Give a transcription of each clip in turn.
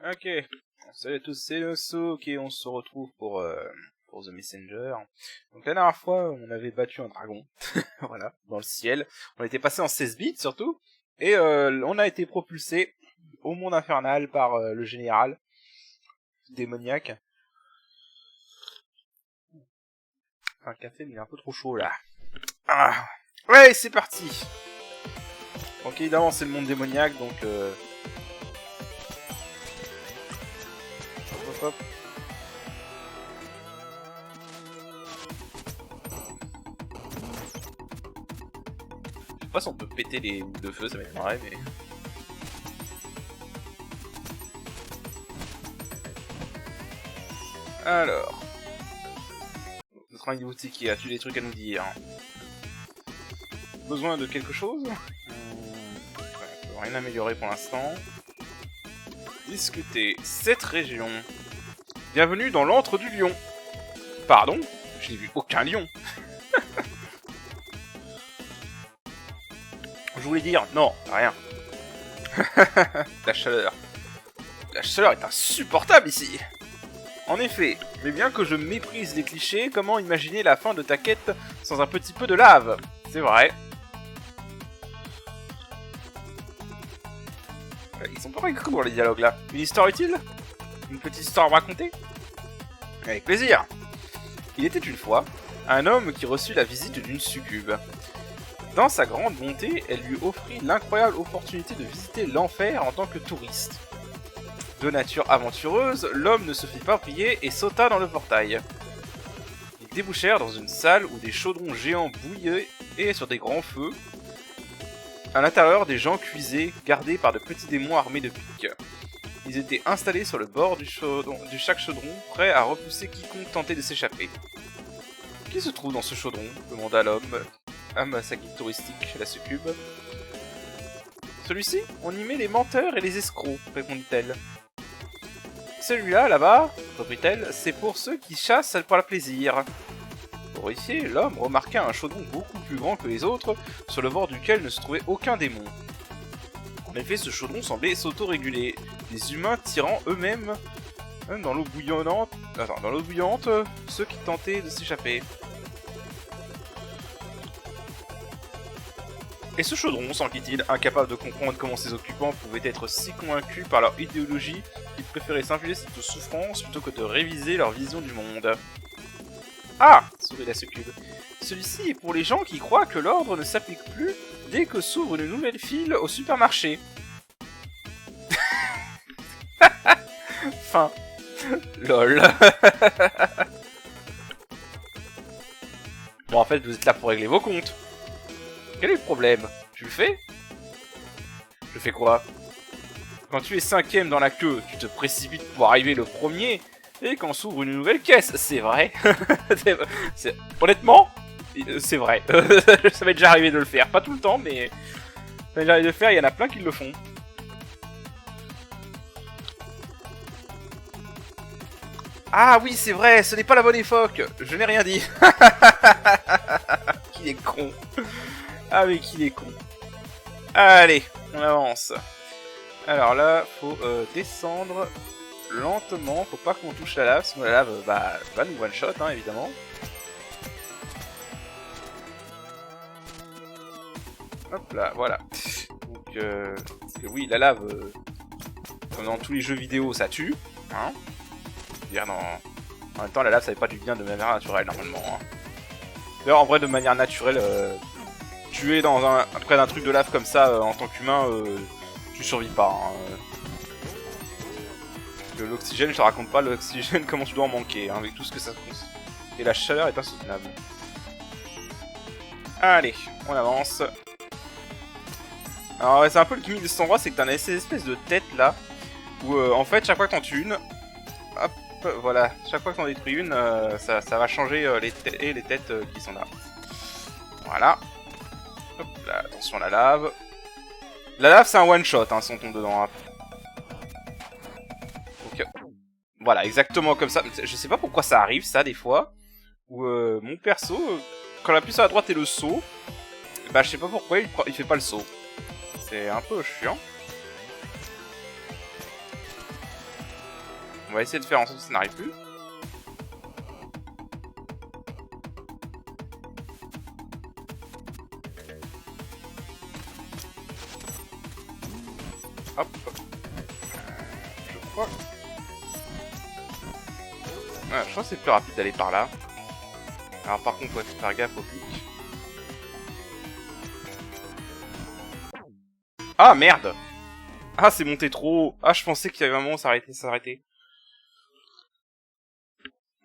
Ok, salut à tous, c'est Nosso, ok, on se retrouve pour The Messenger. Donc la dernière fois, on avait battu un dragon, voilà, dans le ciel. On était passé en 16 bits surtout, et on a été propulsé au monde infernal par le général démoniaque. Un café, mais il est un peu trop chaud là. Ah. Ouais, c'est parti. Donc évidemment, c'est le monde démoniaque, donc... Hop, hop. Je sais pas si on peut péter les boules de feu, ça m'étonnerait, mais... Alors... Notre ami boutique, as-tu des trucs à nous dire? Besoin de quelque chose? On peut rien améliorer pour l'instant. Discuter cette région. Bienvenue dans l'antre du lion. Pardon? Je n'ai vu aucun lion. Je voulais dire, non, rien. La chaleur. La chaleur est insupportable ici. En effet, mais bien que je méprise les clichés, comment imaginer la fin de ta quête sans un petit peu de lave? C'est vrai. Ils sont pas cool les dialogues là. Une histoire utile? Une petite histoire à me raconter? Avec plaisir. Il était une fois un homme qui reçut la visite d'une succube. Dans sa grande bonté, elle lui offrit l'incroyable opportunité de visiter l'enfer en tant que touriste. De nature aventureuse, l'homme ne se fit pas prier et sauta dans le portail. Ils débouchèrent dans une salle où des chaudrons géants bouillaient et sur des grands feux. À l'intérieur, des gens cuisaient, gardés par de petits démons armés de piques. Ils étaient installés sur le bord du chaque chaudron, prêts à repousser quiconque tentait de s'échapper. « Qui se trouve dans ce chaudron ?» demanda l'homme, à sa guide touristique chez la succube. « Celui-ci, on y met les menteurs et les escrocs, répondit-elle. Celui-là, là-bas, reprit-elle, c'est pour ceux qui chassent pour le plaisir. Horrifié, l'homme remarqua un chaudron beaucoup plus grand que les autres, sur le bord duquel ne se trouvait aucun démon. En effet, ce chaudron semblait s'auto-réguler, les humains tirant eux-mêmes dans l'eau bouillante, ceux qui tentaient de s'échapper. Et ce chaudron, s'enquit-il, incapable de comprendre comment ses occupants pouvaient être si convaincus par leur idéologie qu'ils préféraient s'infliger cette souffrance plutôt que de réviser leur vision du monde. Ah, sourit la succube. Celui-ci est pour les gens qui croient que l'ordre ne s'applique plus dès que s'ouvre une nouvelle file au supermarché. Fin. Lol. Bon, en fait, vous êtes là pour régler vos comptes. Quel est le problème? Tu le fais? Je fais quoi? Quand tu es 5ème dans la queue, tu te précipites pour arriver le premier, et quand s'ouvre une nouvelle caisse, c'est vrai. Honnêtement, c'est vrai. Ça m'est déjà arrivé de le faire. Pas tout le temps, mais ça m'est déjà arrivé de le faire, il y en a plein qui le font. Ah oui, c'est vrai, ce n'est pas la bonne époque. Je n'ai rien dit. Qu'il est con. Ah mais qu'il est con. Allez, on avance. Alors là, faut descendre lentement, faut pas qu'on touche la lave, sinon la lave va nous one shot, hein, évidemment. Hop là, voilà. Donc, parce que oui, la lave, comme dans tous les jeux vidéo, ça tue, hein. Dire en même temps, la lave, ça fait pas du bien de manière naturelle, normalement. Hein. D'ailleurs, en vrai, de manière naturelle, tuer près d'un truc de lave comme ça, en tant qu'humain, tu survis pas. Hein. L'oxygène, je te raconte pas l'oxygène, comment tu dois en manquer, hein, avec tout ce que ça cause. Et la chaleur est insoutenable. Allez, on avance. Alors, c'est un peu le gimmick de cet endroit, c'est que t'as ces espèces de têtes là, où en fait, chaque fois que t'en tues une, hop, voilà, chaque fois que t'en détruis une, ça va changer les têtes qui sont là. Voilà. Hop là, attention à la lave. La lave, c'est un one shot, hein, si on tombe dedans. Hein. Donc, voilà, exactement comme ça. Je sais pas pourquoi ça arrive, ça, des fois. Où mon perso, quand la puce à la droite est le saut, bah je sais pas pourquoi il fait pas le saut. C'est un peu chiant. On va essayer de faire en sorte que ça n'arrive plus. Hop. Je crois. Ouais, je crois que c'est plus rapide d'aller par là. Alors par contre, faut faire gaffe au pic. Ah merde! Ah, c'est monté trop haut. Ah, je pensais qu'il y avait un moment où ça s'arrêtait.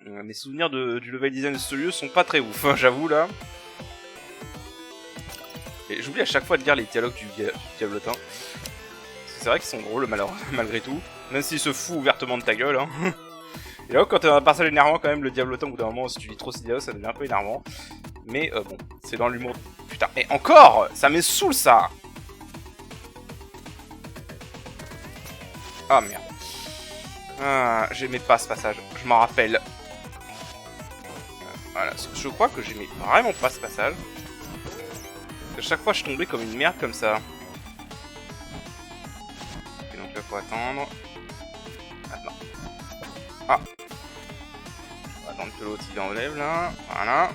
Mes souvenirs du level design de ce lieu sont pas très ouf, hein, j'avoue là. Et j'oublie à chaque fois de lire les dialogues du Diablotin. C'est vrai qu'ils sont drôles malgré tout. Même s'il se fout ouvertement de ta gueule. Hein. Et là, quand t'as un passage énervant, quand même, le Diablotin, au bout d'un moment, si tu lis trop ces dialogues, ça devient un peu énervant. Mais bon, c'est dans l'humour. Putain, mais encore! Ça me saoule ça! Ah merde. Ah, j'aimais pas ce passage, je m'en rappelle. Voilà, je crois que j'aimais vraiment pas ce passage. À chaque fois, je tombais comme une merde comme ça. Et donc là, faut attendre. Attends. Ah. On va attendre que l'autre il enlève là. Voilà.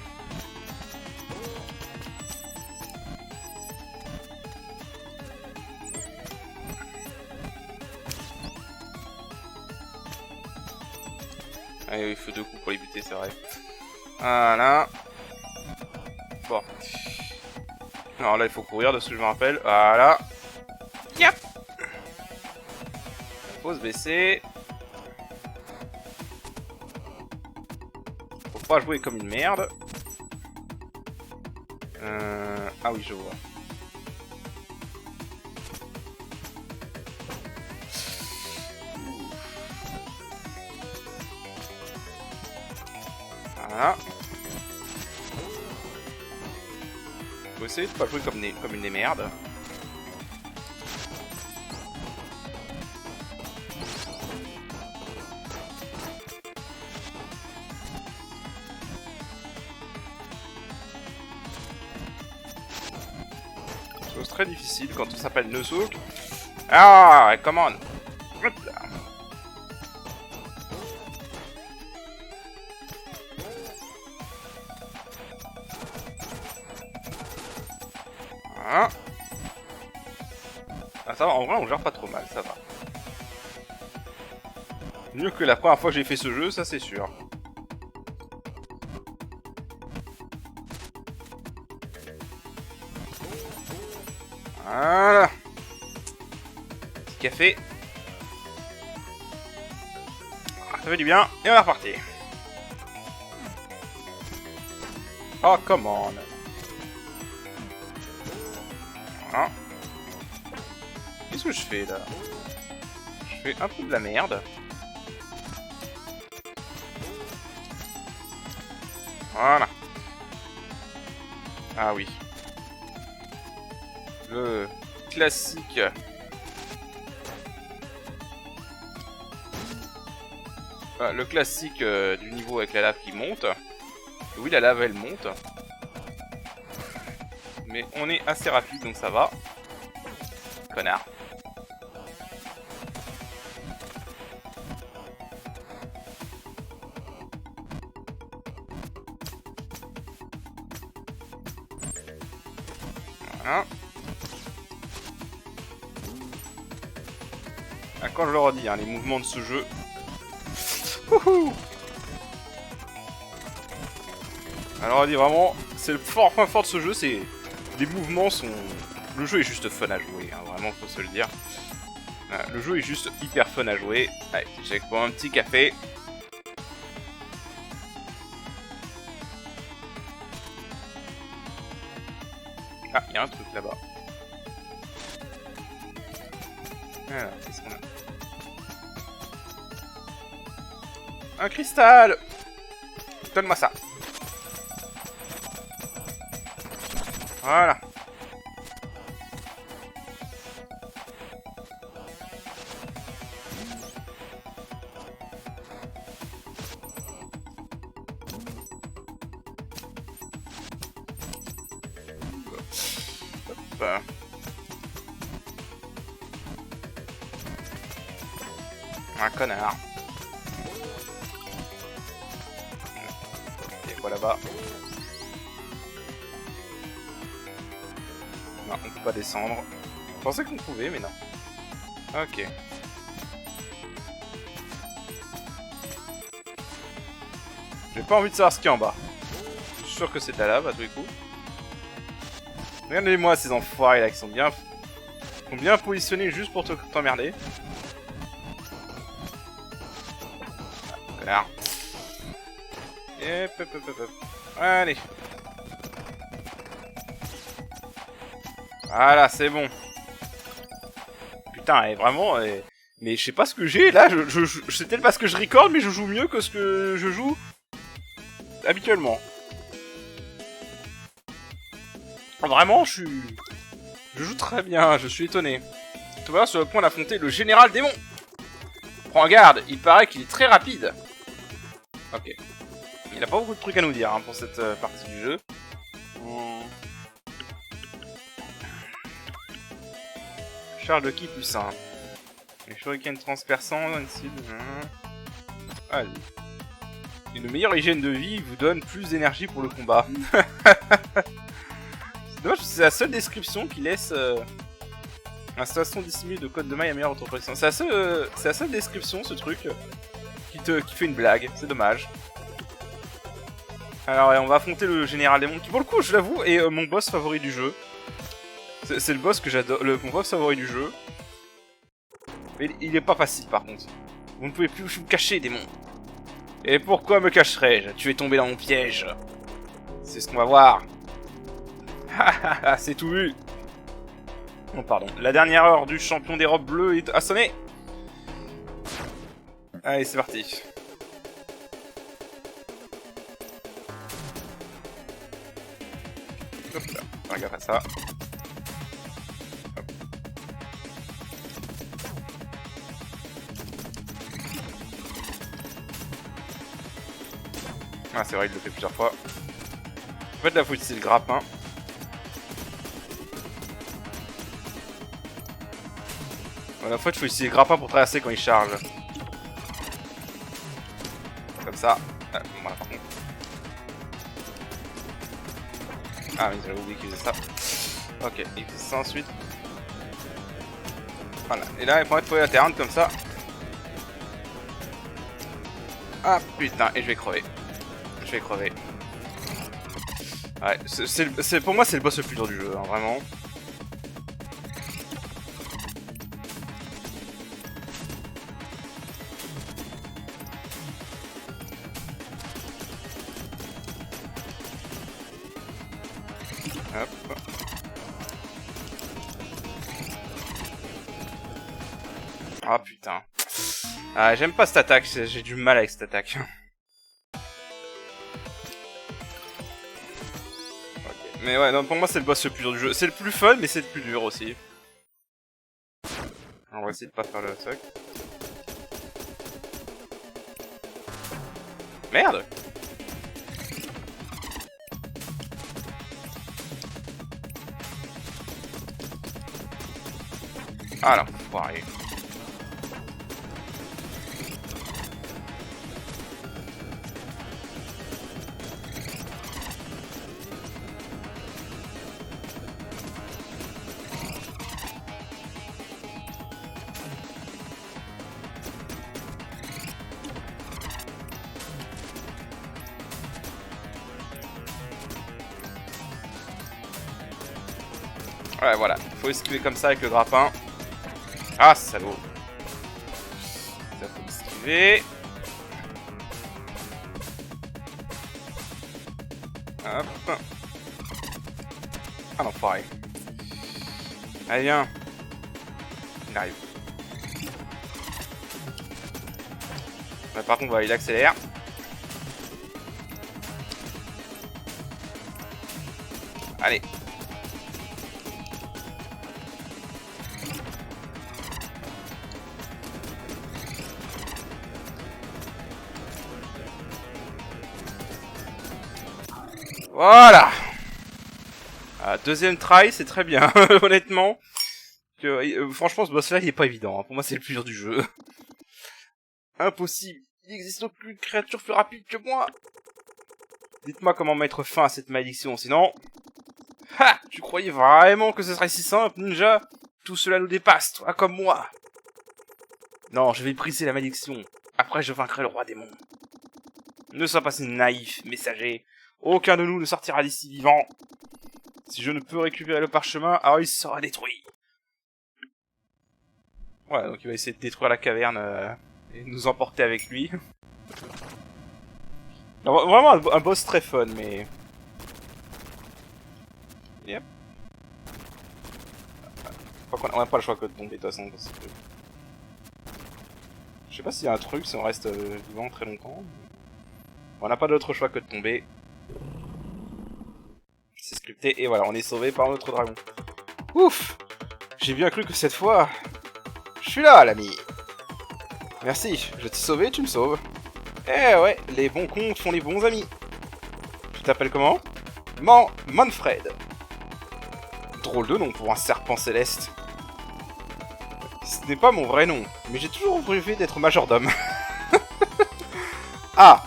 Allez, il faut 2 coups pour les buter, c'est vrai. Voilà. Bon. Alors là, il faut courir de ce que je me rappelle. Voilà. Yep. Faut se baisser. Faut pas jouer comme une merde. Ah oui, je vois. Voilà. Faut essayer de pas jouer comme une des merdes. C'est très difficile quand on s'appelle Nozook. Ah, come on. Hop là. Voilà. Ah, ça va, en vrai on gère pas trop mal, ça va. Mieux que la première fois que j'ai fait ce jeu, ça c'est sûr. Voilà. Petit café. Ah, ça fait du bien. Et on va repartir. Oh, come on. Voilà. Qu'est-ce que je fais là? Je fais un peu de la merde. Voilà. Ah oui. Le classique. Le classique du niveau avec la lave qui monte. Oui, la lave elle monte. Mais on est assez rapide donc ça va. Connard. Voilà. Ah, quand je le redis, hein, les mouvements de ce jeu. Wouhou. Alors on dit vraiment, c'est le point fort de ce jeu, c'est les mouvements sont. Le jeu est juste fun à jouer, hein, vraiment faut se le dire. Le jeu est juste hyper fun à jouer. Allez, j'ai pour un petit café. Ah, il y a un truc là-bas. Voilà, qu'est-ce qu'on a? Un cristal! Donne-moi ça. Voilà. Hop. Un connard. fois là-bas. Non, on peut pas descendre. Je pensais qu'on pouvait, mais non. Ok. J'ai pas envie de savoir ce qu'il y a en bas. Je suis sûr que c'est de la lave à tous les coups. Regardez-moi ces enfoirés là qui sont bien positionnés juste pour t'emmerder. Ah, connard. Et hop. Allez. Voilà, c'est bon. Putain, et vraiment... Mais je sais pas ce que j'ai là, c'est peut-être parce que je record, mais je joue mieux que ce que je joue habituellement. Vraiment, je joue très bien, je suis étonné. Tout à l'heure, sur le point d'affronter le général démon. Prends garde, il paraît qu'il est très rapide. Ok. Il a pas beaucoup de trucs à nous dire hein, pour cette partie du jeu. Charge de ki plus 1. Les shurikens transperçants, une cible. Allez. Une meilleure hygiène de vie vous donne plus d'énergie pour le combat. C'est dommage, c'est la seule description qui laisse installation dissimulée de code de maille à meilleure autoprotection. C'est la seule description, ce truc, qui fait une blague. C'est dommage. Alors, on va affronter le général démon, qui pour le coup, je l'avoue, est mon boss favori du jeu. C'est le boss que j'adore, mon boss favori du jeu. Mais il est pas facile, par contre. Vous ne pouvez plus vous cacher, démon. Et pourquoi me cacherais-je? Tu es tombé dans mon piège. C'est ce qu'on va voir. C'est tout vu. Oh, pardon. La dernière heure du champion des robes bleues est à sonner. Allez, c'est parti. Hop là. Regarde à ça. Hop. Ah, c'est vrai, il le fait plusieurs fois. En fait, là, faut utiliser le grappin. La fois, il faut utiliser le grappin pour traverser quand il charge. Comme ça. Ah, voilà, par contre. Ah oui, j'avais oublié qu'il faisait ça. Ok, il fait ça ensuite. Voilà, et là, il faut mettre la terre comme ça. Ah putain, et je vais crever. Je vais crever. Ouais, pour moi, c'est le boss le plus dur du jeu, hein, vraiment. Hop. Ah putain. Ah, j'aime pas cette attaque, j'ai du mal avec cette attaque. Okay. Mais ouais, non, pour moi c'est le boss le plus dur du jeu. C'est le plus fun, mais c'est le plus dur aussi. On va essayer de pas faire le suck. Merde! Ah là, pareil. Ouais, voilà. Faut esquiver comme ça avec le grappin. Ah, salaud. Ça faut esquiver. Hop. Ah, l'enfoiré. Allez, viens. Il arrive. Ouais, par contre, voilà, il accélère. Allez. Voilà. Deuxième try, c'est très bien, honnêtement. Franchement, ce boss-là, il est pas évident. Hein. Pour moi, c'est le plus dur du jeu. Impossible. Il n'existe aucune créature plus rapide que moi. Dites-moi comment mettre fin à cette malédiction, sinon... Ha! Tu croyais vraiment que ce serait si simple, ninja? Tout cela nous dépasse, toi comme moi. Non, je vais briser la malédiction. Après, je vaincrai le roi démon. Ne sois pas si naïf, messager. Aucun de nous ne sortira d'ici vivant. Si je ne peux récupérer le parchemin, alors il sera détruit. Ouais, donc il va essayer de détruire la caverne et nous emporter avec lui. Non, vraiment un boss très fun, mais... Yep. Je crois qu'on n'a pas le choix que de tomber de toute façon. Parce que... Je sais pas s'il y a un truc si on reste vivant très longtemps. On n'a pas d'autre choix que de tomber. C'est scripté et voilà, on est sauvé par notre dragon. Ouf! J'ai bien cru que cette fois... Je suis là, l'ami. Merci, je t'ai sauvé, tu me sauves. Eh ouais, les bons comptes font les bons amis. Tu t'appelles comment? Manfred. Drôle de nom pour un serpent céleste. Ce n'est pas mon vrai nom, mais j'ai toujours rêvé d'être majordome. Ah!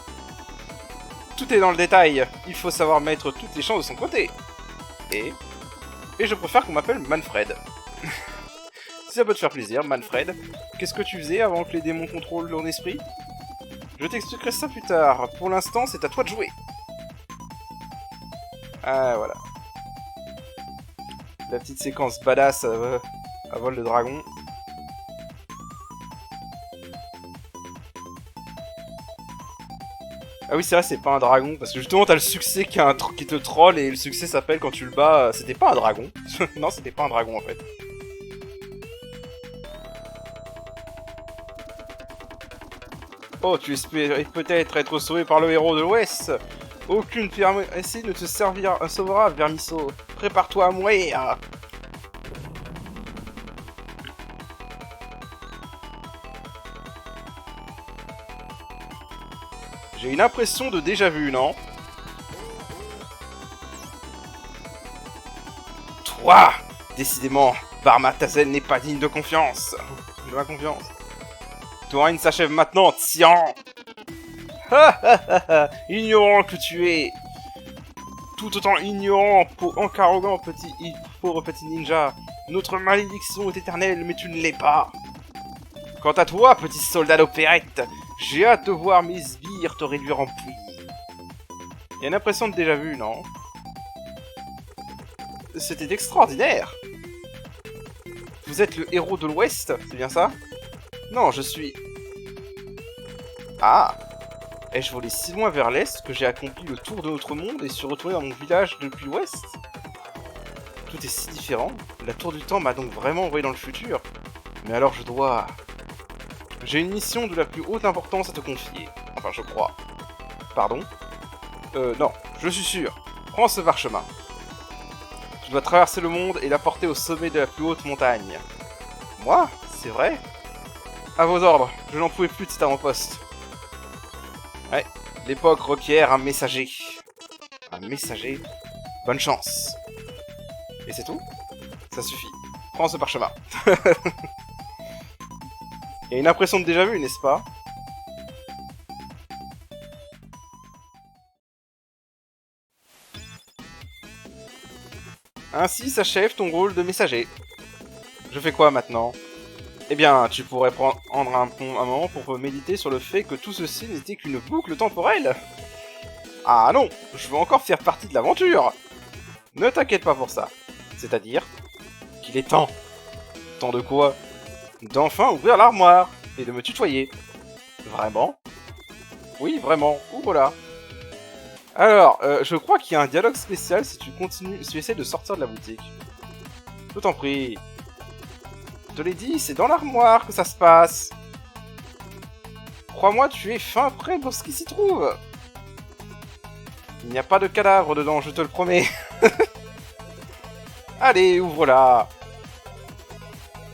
Tout est dans le détail. Il faut savoir mettre toutes les chances de son côté. Et je préfère qu'on m'appelle Manfred. Si ça peut te faire plaisir, Manfred. Qu'est-ce que tu faisais avant que les démons contrôlent ton esprit? Je t'expliquerai ça plus tard. Pour l'instant, c'est à toi de jouer. Ah, voilà. La petite séquence badass à vol de dragon. Ah oui, c'est vrai, c'est pas un dragon, parce que justement, t'as le succès qui te troll, et le succès s'appelle quand tu le bats, c'était pas un dragon. Non, c'était pas un dragon, en fait. Oh, tu espérais peut-être être sauvé par le héros de l'Ouest. Aucune péripétie ne te sauvera, Vermisseau. Prépare-toi à mourir. J'ai une impression de déjà-vu, non? Toi! Décidément, Barmatazen n'est pas digne de confiance. De ma confiance. Ton règne s'achève maintenant, tyran! Ha ha ha ha! Ignorant que tu es! Tout autant ignorant, qu'arrogant pauvre petit ninja. Notre malédiction est éternelle, mais tu ne l'es pas. Quant à toi, petit soldat d'opérette, j'ai hâte de voir mes sbires te réduire en pluie. Il y a une impression de déjà vu, non? C'était extraordinaire! Vous êtes le héros de l'Ouest, c'est bien ça? Non, je suis... Ah! Ai-je volé si loin vers l'Est que j'ai accompli le tour de notre monde et suis retourné dans mon village depuis l'Ouest? Tout est si différent. La tour du temps m'a donc vraiment envoyé dans le futur. Mais alors je dois... J'ai une mission de la plus haute importance à te confier. Enfin, je crois. Pardon? Non, je suis sûr. Prends ce parchemin. Tu dois traverser le monde et l'apporter au sommet de la plus haute montagne. Moi? C'est vrai? À vos ordres, je n'en pouvais plus de cet avant-poste. Ouais, l'époque requiert un messager. Un messager? Bonne chance. Et c'est tout? Ça suffit. Prends ce parchemin. Il y a une impression de déjà vu, n'est-ce pas? Ainsi s'achève ton rôle de messager. Je fais quoi maintenant? Eh bien, tu pourrais prendre un moment pour méditer sur le fait que tout ceci n'était qu'une boucle temporelle. Ah non, je veux encore faire partie de l'aventure. Ne t'inquiète pas pour ça. C'est-à-dire qu'il est temps. Temps de quoi? D'enfin ouvrir l'armoire et de me tutoyer. Vraiment? Oui, vraiment. Ouh, voilà. Alors, je crois qu'il y a un dialogue spécial si tu essaies de sortir de la boutique. Je t'en prie. Je te l'ai dit, c'est dans l'armoire que ça se passe. Crois-moi, tu es fin prêt pour ce qui s'y trouve. Il n'y a pas de cadavre dedans, je te le promets. Allez, ouvre-la.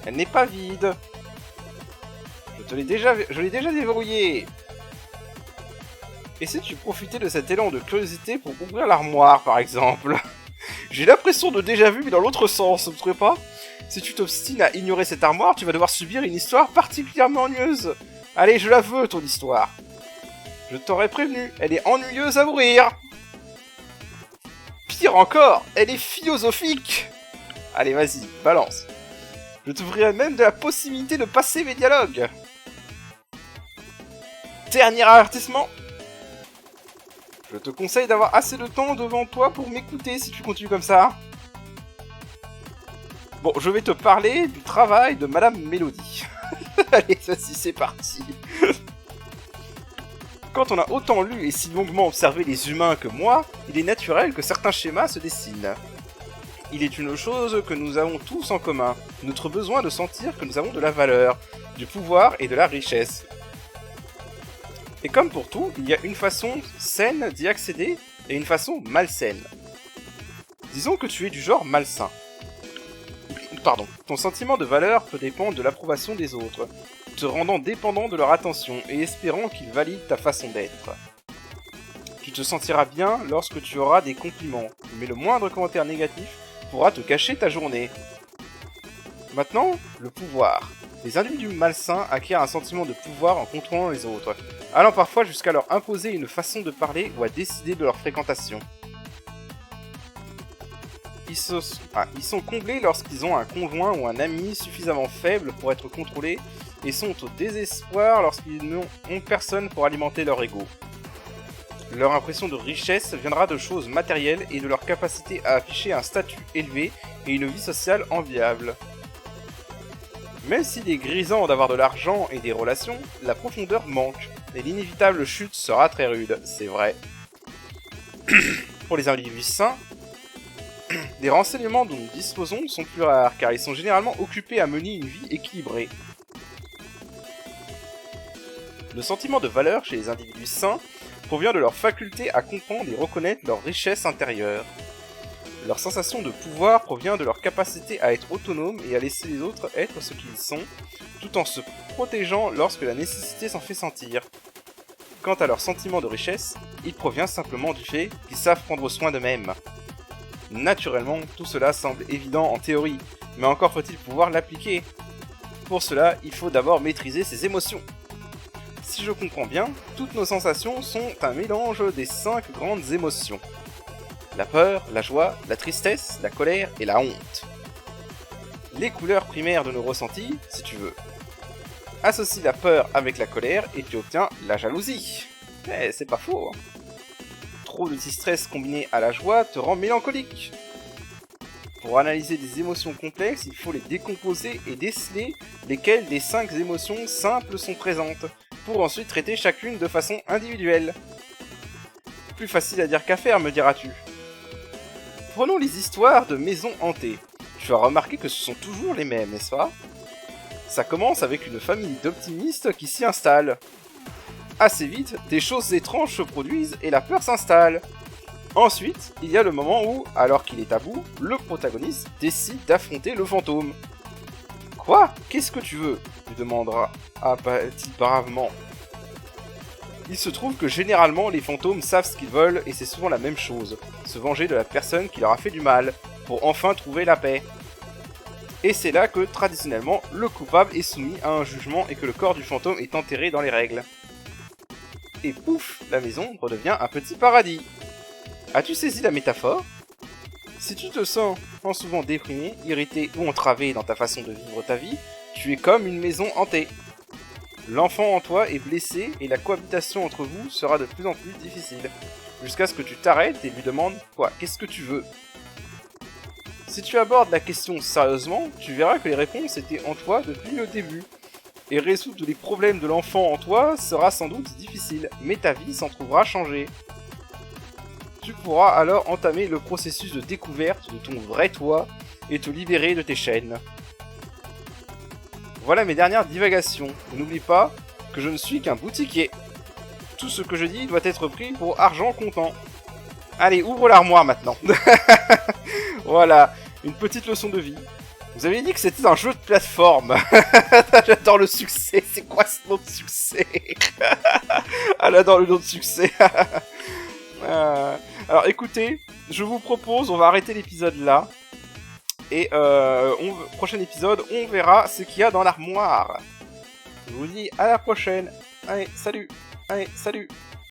Elle n'est pas vide. Je l'ai déjà déverrouillée. Et si tu profitais de cet élan de curiosité pour ouvrir l'armoire, par exemple? J'ai l'impression de déjà vu, mais dans l'autre sens, vous ne trouvez pas? Si tu t'obstines à ignorer cette armoire, tu vas devoir subir une histoire particulièrement ennuyeuse. Allez, je la veux, ton histoire. Je t'aurais prévenu, elle est ennuyeuse à mourir. pire encore, elle est philosophique. Allez, vas-y, balance. Je t'ouvrirai même de la possibilité de passer mes dialogues. Dernier avertissement. Je te conseille d'avoir assez de temps devant toi pour m'écouter si tu continues comme ça. Bon, je vais te parler du travail de Madame Mélodie. Allez, vas-y, c'est parti. Quand on a autant lu et si longuement observé les humains que moi, il est naturel que certains schémas se dessinent. Il est une chose que nous avons tous en commun, notre besoin de sentir que nous avons de la valeur, du pouvoir et de la richesse. Et comme pour tout, il y a une façon saine d'y accéder et une façon malsaine. Disons que tu es du genre malsain. Pardon. Ton sentiment de valeur peut dépendre de l'approbation des autres, te rendant dépendant de leur attention et espérant qu'ils valident ta façon d'être. Tu te sentiras bien lorsque tu auras des compliments, mais le moindre commentaire négatif pourra te gâcher ta journée. Maintenant, le pouvoir. Les individus malsains acquièrent un sentiment de pouvoir en contrôlant les autres, allant parfois jusqu'à leur imposer une façon de parler ou à décider de leur fréquentation. Ils sont comblés lorsqu'ils ont un conjoint ou un ami suffisamment faible pour être contrôlés et sont au désespoir lorsqu'ils n'ont personne pour alimenter leur ego. Leur impression de richesse viendra de choses matérielles et de leur capacité à afficher un statut élevé et une vie sociale enviable. Même s'il est grisant d'avoir de l'argent et des relations, la profondeur manque, et l'inévitable chute sera très rude, c'est vrai. Pour les individus sains, les renseignements dont nous disposons sont plus rares, car ils sont généralement occupés à mener une vie équilibrée. Le sentiment de valeur chez les individus sains provient de leur faculté à comprendre et reconnaître leur richesse intérieure. Leur sensation de pouvoir provient de leur capacité à être autonome et à laisser les autres être ce qu'ils sont, tout en se protégeant lorsque la nécessité s'en fait sentir. Quant à leur sentiment de richesse, il provient simplement du fait qu'ils savent prendre soin d'eux-mêmes. Naturellement, tout cela semble évident en théorie, mais encore faut-il pouvoir l'appliquer. Pour cela, il faut d'abord maîtriser ses émotions. Si je comprends bien, toutes nos sensations sont un mélange des 5 grandes émotions. La peur, la joie, la tristesse, la colère et la honte. Les couleurs primaires de nos ressentis, si tu veux. Associe la peur avec la colère et tu obtiens la jalousie. Eh, c'est pas faux. Trop de distress combiné à la joie te rend mélancolique. Pour analyser des émotions complexes, il faut les décomposer et déceler lesquelles des 5 émotions simples sont présentes, pour ensuite traiter chacune de façon individuelle. Plus facile à dire qu'à faire, me diras-tu. Prenons les histoires de maisons hantées. Tu as remarqué que ce sont toujours les mêmes, n'est-ce pas? Ça commence avec une famille d'optimistes qui s'y installe. Assez vite, des choses étranges se produisent et la peur s'installe. Ensuite, il y a le moment où, alors qu'il est à bout, le protagoniste décide d'affronter le fantôme. Quoi? Qu'est-ce que tu veux? lui demandera-t-il bravement. Il se trouve que généralement les fantômes savent ce qu'ils veulent et c'est souvent la même chose, se venger de la personne qui leur a fait du mal, pour enfin trouver la paix. Et c'est là que, traditionnellement, le coupable est soumis à un jugement et que le corps du fantôme est enterré dans les règles. Et pouf, la maison redevient un petit paradis. As-tu saisi la métaphore? Si tu te sens souvent déprimé, irrité ou entravé dans ta façon de vivre ta vie, tu es comme une maison hantée. L'enfant en toi est blessé et la cohabitation entre vous sera de plus en plus difficile, jusqu'à ce que tu t'arrêtes et lui demandes « Quoi, qu'est-ce que tu veux ?» Si tu abordes la question sérieusement, tu verras que les réponses étaient en toi depuis le début. Et résoudre les problèmes de l'enfant en toi sera sans doute difficile, mais ta vie s'en trouvera changée. Tu pourras alors entamer le processus de découverte de ton vrai toi et te libérer de tes chaînes. Voilà mes dernières divagations. N'oublie pas que je ne suis qu'un boutiquier. Tout ce que je dis doit être pris pour argent comptant. Allez, ouvre l'armoire maintenant. Voilà, une petite leçon de vie. Vous avez dit que c'était un jeu de plateforme. J'adore le succès. C'est quoi ce nom de succès? Elle adore le nom de succès. Alors écoutez, je vous propose, on va arrêter l'épisode là. Et prochain épisode, on verra ce qu'il y a dans l'armoire. Je vous dis à la prochaine. Allez, salut. Allez, salut.